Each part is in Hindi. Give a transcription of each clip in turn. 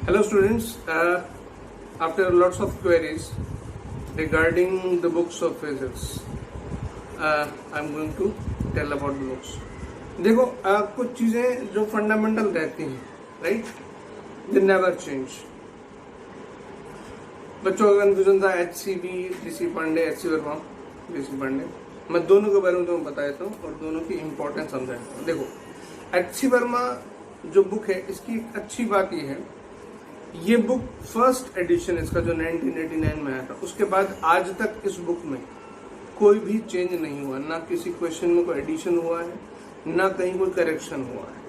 Hello students, after lots of queries regarding the books of physics, I'm going to tell about the books. देखो कुछ चीजें जो फंडामेंटल रहती हैं, राइट, दे नेवर चेंज. बच्चों का कंफ्यूजन था HCV, DC Pandey, HC Verma, DC Pandey. मैं दोनों के बारे में तुम्हें बता देता हूँ और दोनों की इम्पोर्टेंस समझाता हूँ. देखो, HC वर्मा जो बुक है, इसकी एक अच्छी बात यह है, ये बुक फर्स्ट एडिशन इसका जो 1989 में आया था, उसके बाद आज तक इस बुक में कोई भी चेंज नहीं हुआ. ना किसी क्वेश्चन में कोई एडिशन हुआ है, ना कहीं कोई करेक्शन हुआ है.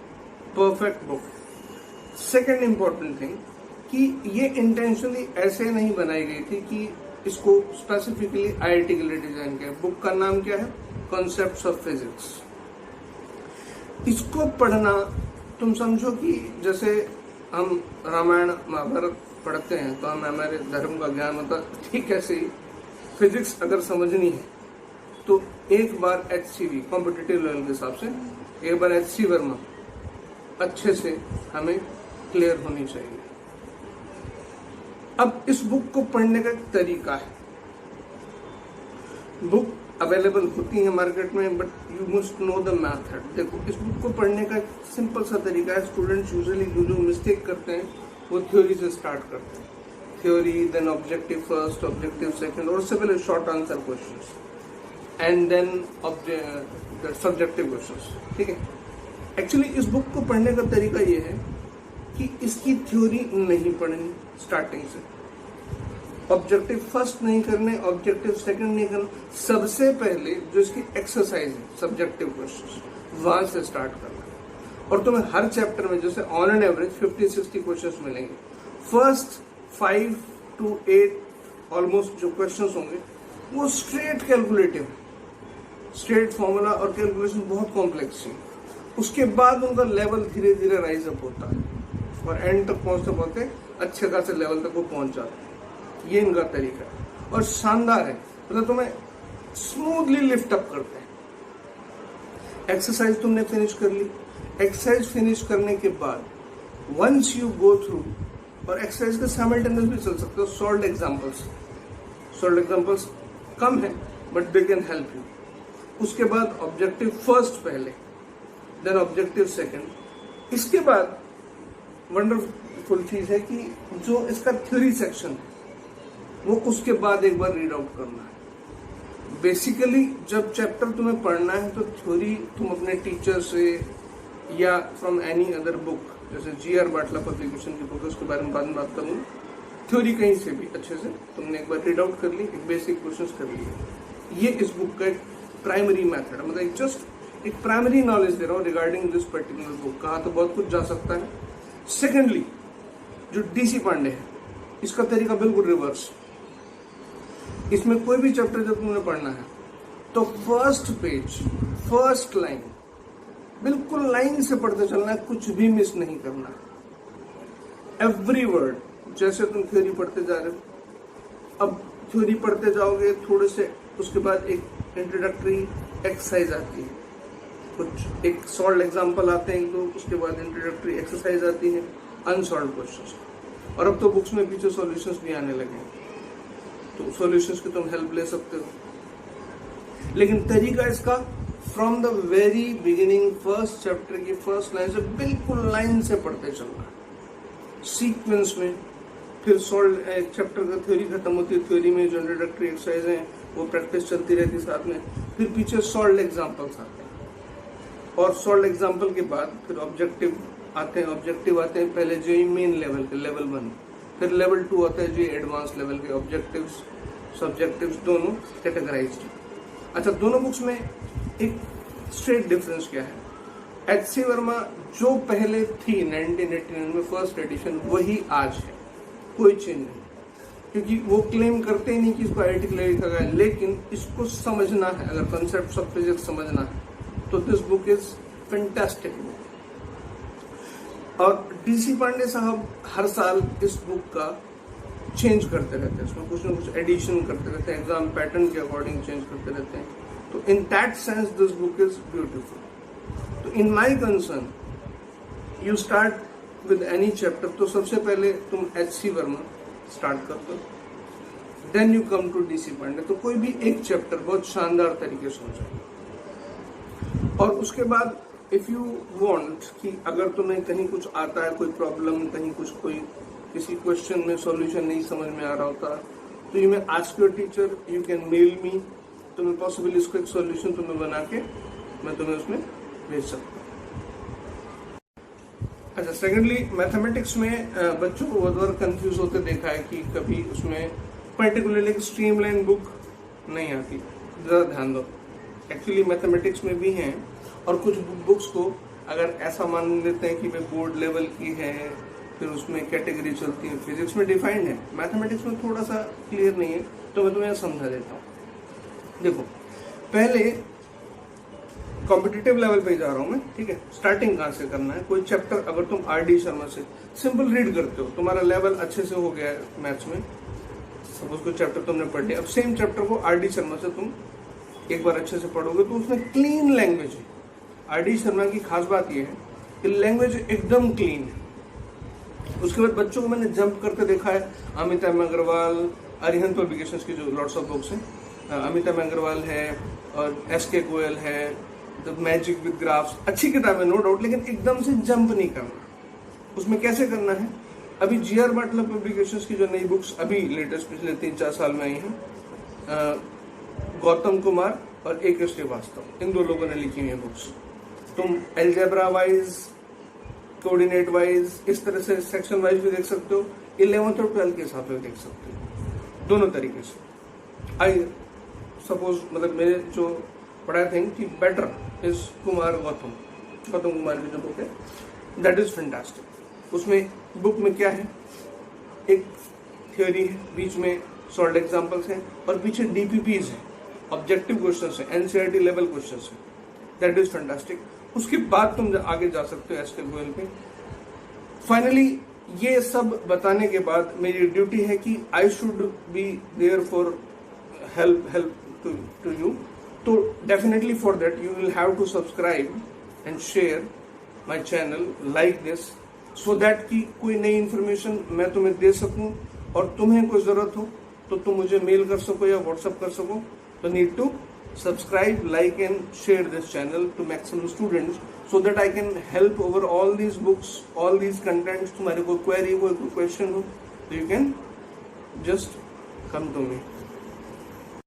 Perfect book. Second important thing कि ये इंटेंशनली ऐसे नहीं बनाई गई थी कि इसको स्पेसिफिकली IIT के लिए डिजाइन किया. बुक का नाम क्या है? Concepts of physics. इसको पढ़ना तुम समझो कि जैसे हम रामायण महाभारत पढ़ते हैं तो हमें हमारे धर्म का ज्ञान होता है, ठीक ऐसे ही फिजिक्स अगर समझनी है तो एक बार HCV कॉम्पिटिटिव लेवल के हिसाब से, एक बार HC वर्मा अच्छे से हमें क्लियर होनी चाहिए. अब इस बुक को पढ़ने का एक तरीका है. बुक अवेलेबल होती है मार्केट में, but you must know the method. देखो, इस बुक को पढ़ने का एक सिंपल सा तरीका है. स्टूडेंट्स यूजुअली जो मिस्टेक करते हैं वो थ्योरी से स्टार्ट करते हैं. Theory, then objective first, objective second, और उससे पहले short answer questions, and then subjective questions. ठीक है. एक्चुअली इस बुक को पढ़ने का तरीका ये है कि इसकी थ्योरी नहीं पढ़नी स्टार्टिंग से, ऑब्जेक्टिव फर्स्ट नहीं करने, ऑब्जेक्टिव सेकंड नहीं करना. सबसे पहले जो इसकी एक्सरसाइज है, सब्जेक्टिव क्वेश्चंस, वहां से स्टार्ट करना. और तुम्हें हर चैप्टर में जैसे ऑन एन एवरेज 50-60 क्वेश्चंस मिलेंगे. फर्स्ट 5 to 8 ऑलमोस्ट जो क्वेश्चंस होंगे वो स्ट्रेट कैलकुलेटिव, स्ट्रेट फॉर्मूला और कैलकुलेशन बहुत कॉम्प्लेक्स है. उसके बाद उनका लेवल धीरे धीरे राइज अप होता है और एंड तक पहुंचते पहुंचते अच्छे खासे लेवल तक वो पहुंच जाते हैं. ये इनका तरीका है और शानदार है. मतलब तुम्हें स्मूथली लिफ्ट अप करते हैं. एक्सरसाइज तुमने फिनिश कर ली. एक्सरसाइज फिनिश करने के बाद वंस यू गो थ्रू, और एक्सरसाइज के साइमल्टेनियस भी चल सकते हो, सॉल्व्ड एग्जांपल्स कम है but they can help you. उसके बाद ऑब्जेक्टिव फर्स्ट पहले, देन ऑब्जेक्टिव सेकंड. इसके बाद वंडरफुल चीज है कि जो इसका थ्योरी सेक्शन है वो उसके बाद एक बार रीड आउट करना है. बेसिकली जब चैप्टर तुम्हें पढ़ना है तो थ्योरी तुम अपने टीचर से या फ्रॉम एनी अदर बुक, जैसे GR बाटला पब्लिकेशन की बुक है, उसके बारे में बाद में बात करूंगा. थ्योरी कहीं से भी अच्छे से तुमने एक बार रीड आउट कर ली, एक बेसिक क्वेश्चंस कर लिए. ये इस बुक का एक प्राइमरी मेथड, मतलब जस्ट एक प्राइमरी नॉलेज दे रहा हूँ रिगार्डिंग दिस पर्टिकुलर बुक. कहा तो बहुत कुछ जा सकता है. सेकेंडली जो DC पांडे है, इसका तरीका बिल्कुल रिवर्स. इसमें कोई भी चैप्टर जब तुमने पढ़ना है तो फर्स्ट पेज, फर्स्ट लाइन, बिल्कुल लाइन से पढ़ते चलना है, कुछ भी मिस नहीं करना. एवरी वर्ड, जैसे तुम थ्योरी पढ़ते जा रहे हो, अब थ्योरी पढ़ते जाओगे थोड़े से, उसके बाद एक इंट्रोडक्टरी एक्सरसाइज आती है, कुछ एक सॉल्व एग्जांपल आते हैं तो उसके बाद इंट्रोडक्टरी एक्सरसाइज आती है, अनसॉल्व क्वेश्चंस. और अब तो बुक्स में पीछे सॉल्यूशंस भी आने लगे हैं, तो सॉल्यूशंस की तुम हेल्प ले सकते हो. लेकिन तरीका इसका from the very beginning, first chapter की फर्स्ट लाइन से बिल्कुल लाइन से पढ़ते चलना, सीक्वेंस में. फिर सॉल्व एक चैप्टर का थ्योरी खत्म होती है, थ्योरी में जो इंट्रोडक्टरी एक्सरसाइज है वो प्रैक्टिस चलती रहती है साथ में. फिर पीछे सॉल्व एग्जाम्पल्स आते हैं और सॉल्व एग्जाम्पल के बाद फिर ऑब्जेक्टिव आते हैं. पहले जो मेन लेवल के, लेवल 1, फिर लेवल 2 आता है जो एडवांस लेवल के. ऑब्जेक्टिव्स, सब्जेक्टिव्स दोनों कैटेगराइज्ड. अच्छा, दोनों बुक्स में एक स्ट्रेट डिफरेंस क्या है? HC वर्मा जो पहले थी 1989 में फर्स्ट एडिशन, वही आज है, कोई चेंज नहीं. क्योंकि वो क्लेम करते ही नहीं कि इसको IIT के लिए लिखा गया, लेकिन इसको समझना है, अगर कॉन्सेप्ट्स ऑफ फिजिक्स समझना है तो this book is fantastic book. और DC पांडे साहब हर साल इस बुक का चेंज करते रहते हैं, इसमें कुछ ना कुछ एडिशन करते रहते हैं, एग्जाम पैटर्न के अकॉर्डिंग चेंज करते रहते हैं. तो in that sense this book is beautiful. तो in my concern you start with any chapter, तो सबसे पहले तुम HC वर्मा स्टार्ट कर दो, then you come to DC Pandey. तो कोई भी एक चैप्टर बहुत शानदार तरीके से हो जाए। और उसके बाद इफ यू वांट कि अगर तुम्हें कहीं कुछ आता है, कोई प्रॉब्लम, कहीं कुछ, कोई किसी क्वेश्चन में सॉल्यूशन नहीं समझ में आ रहा होता, तो you may ask your teacher, you can mail me, तो मैं पॉसिबल इसको एक सॉल्यूशन तुम्हें बना के मैं तुम्हें उसमें भेज सकता हूँ। अच्छा, सेकेंडली मैथमेटिक्स में बच्चों को बहुत बार कंफ्यूज होते देखा है कि कभी उसमें पर्टिकुलरली स्ट्रीमलाइन बुक नहीं आती। जरा ध्यान दो, एक्चुअली मैथमेटिक्स में भी हैं, और कुछ बुक्स को अगर ऐसा मान लेते हैं कि वे बोर्ड लेवल की है, फिर उसमें कैटेगरी चलती है, फिजिक्स में डिफाइंड है, मैथमेटिक्स में थोड़ा सा क्लियर नहीं है, तो मैं तुम्हें समझा देता हूँ। देखो, पहले कॉम्पिटिटिव लेवल पे जा रहा हूं मैं, ठीक है। स्टार्टिंग कहां से करना है, कोई चैप्टर अगर तुम RD शर्मा से सिंपल रीड करते हो, तुम्हारा लेवल अच्छे से हो गया है मैथ्स में, सपोज कोई चैप्टर तुमने पढ़ लिया, अब सेम चैप्टर को RD शर्मा से तुम एक बार अच्छे से पढ़ोगे तो उसमें क्लीन लैंग्वेज है। RD शर्मा की खास बात यह है कि लैंग्वेज एकदम क्लीन है। उसके बाद बच्चों को मैंने जंप करते देखा है, अमिताभ अग्रवाल, अरिहंत पब्लिकेशंस की जो लॉट्स ऑफ बुक्स हैं, अमिताभ अग्रवाल है और SK गोयल है, द मैजिक विद ग्राफ्स, अच्छी किताब है नो डाउट, लेकिन एकदम से जंप नहीं करना। उसमें कैसे करना है, अभी GR बाटला पब्लिकेशंस की जो नई बुक्स अभी लेटेस्ट पिछले 3-4 साल में आई हैं, गौतम कुमार और AK श्रीवास्तव, इन दो लोगों ने लिखी हुई है बुक्स। तुम एल्जेब्रा वाइज, कोऑर्डिनेट वाइज, इस तरह से सेक्शन वाइज भी देख सकते हो, 11th और 12th के हिसाब से देख सकते हो, दोनों तरीके से। आई सपोज, मतलब मेरे जो पढ़ा थिंक कि बेटर इज गौतम कुमार की जो बुक है, दैट इज फैंटास्टिक। उसमें बुक में क्या है, एक थ्योरी है, बीच में सॉल्व एग्जांपल्स हैं, और पीछे DPPs है, ऑब्जेक्टिव क्वेश्चंस है, NCERT लेवल क्वेश्चंस है, दैट इज फैंटास्टिक। उसके बाद तुम आगे जा सकते हो SK गोयल पे। फाइनली ये सब बताने के बाद मेरी ड्यूटी है कि I should be there for help to you. तो definitely for that you will have to subscribe and share my channel like this, so that कि कोई नई इन्फॉर्मेशन मैं तुम्हें दे सकूं, और तुम्हें कोई जरूरत हो तो तुम मुझे मेल कर सको या व्हाट्सएप कर सको। तो need to subscribe, like and share this channel to maximum students so that I can help over all these books, all these contents. तुम्हारे कोई query हो, कोई question हो, तो you can just come to me.